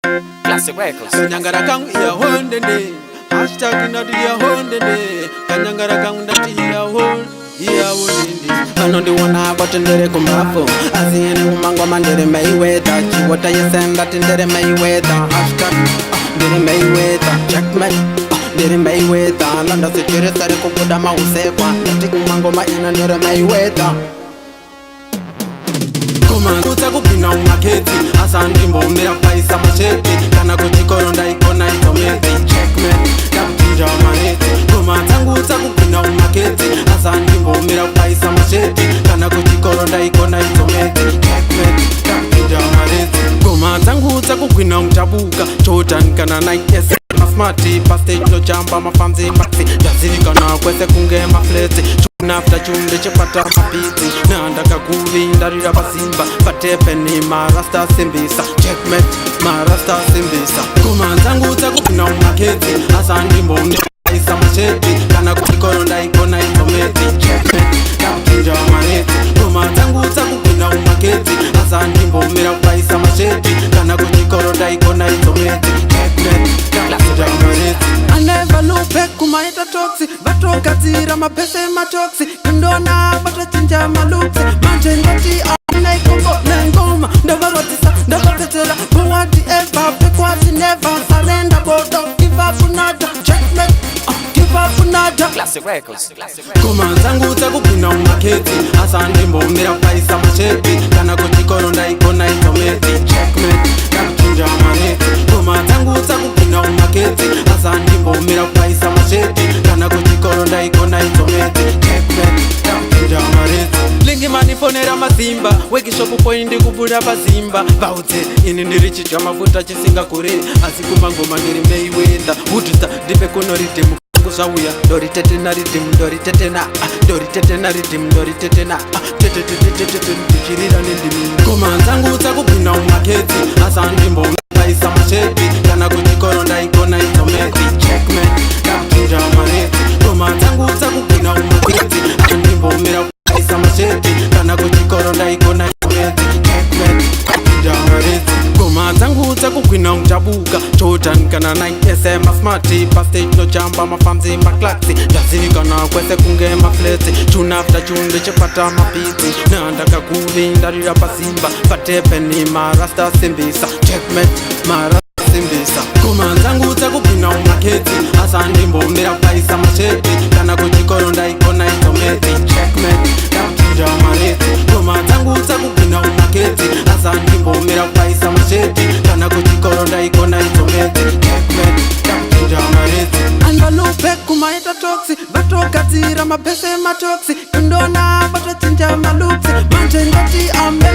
Classic Records. Kanyangara kang iya hondende. Hashtag not iya hondende. Kanyangara kang ndati iya hondende. Anondi wana batendere kumafo. Azine kumangwa mandere Mayweather. Chiwata yesenda tindere Mayweather. Hashtag ndere Mayweather. Checkmate. Ndere Mayweather. Landa sikire sare kukuda mausekwa. Ndati kumangwa maina ndere Mayweather. Kuta kupina umaketi asandi mbomera paisa machete kana kuchikoro ndaikona itomete checkmate ndakutinja manete kumatanguta kupina umaketi asandi mbomera paisa machete kana kuchikoro ndaikona itomete checkmate ndakutinja manete kumatanguta kupina umtabuka Jordan kana Nike Masmati pastage no jamba mafamzi maxi Jazirikana kwese kunge maflete Nafta chumbe chepata mapiti Nandaka kuvi ndarira basimba Patepe ni marasta simbisa Checkmate marasta simbisa Kumanzangu takupina umaketi Asandi mbonde isa macheti Kana kutikoro ndaikona itometi Checkmate ndakutinja maneti Kumanzangu takupina umaketi Asandi mbomera upaisa macheti Kana kutikoro ndaikona itometi Checkmate ndakutinja maneti I never look back kumaita toxic Bato katira mapese matoxi Kundona bato chinja malupsi Manchengoti anaikopo nengoma Ndavarotisa, ndavatetela Puwati ever, pekwati never Surrender, but don't give up nada Checkmate, give up nada Classic Records. Kumanzangu takupina umaketi Asandi mbomera paisa macheti Kana kuchikoro ndaikona itometi Checkmate, ndakutinja maneti Kumanzangu takupina umaketi Asandi mbomera paisa macheti Kana kuchikoro ndaikona itometi Checkmate, ndakutinja maneti Lingi manifonera mazimba Wekishopu poindi kubura bazimba Baute, ini ndirichitwa mafuta chisinga kure Asi kumangoma ndiri Mayweather Utita, dipe kuno ritimu Kusawuya, dori tete na ritim, dori tete na Dori tete na ritim, dori tete na Tete tete tete tete, tichirira nindimi Kumanzangu takupina umaketi Asandi mbomera paisa macheti Kana kuchikoro ndaikona itometi Checkmate, ndakutinja maneti Kumanzangu takupina umaketi Asandi mbomera paisa macheti Kana kuchikoro ndaikona itometi Checkmate, ndakutinja maneti Kumanzangu takukwina umtabuka Jordan kana Nike Masmati pastage no jamba mafamzi maklaksi Jazirikana kwese kunge maflete Chunafta chunde chepata mapiti Nandaka kuvi ndarira basimba Patepe ni marasta simbisa Checkmate marasta simbisa Kumanzangu takupina umaketi Asandi mbomera paisa macheti Kana kuchikoro ndaikona itometi Checkmate, ndakutinja maneti Kumanzangu takupina umaketi Asandi mbomera paisa macheti Kana kuchikoro ndaikona itometi Checkmate, ndakutinja maneti Anvalupe kumaita toxi Bato katira mapese matoxi Kundona bato chinja malupsi Manchengoti ame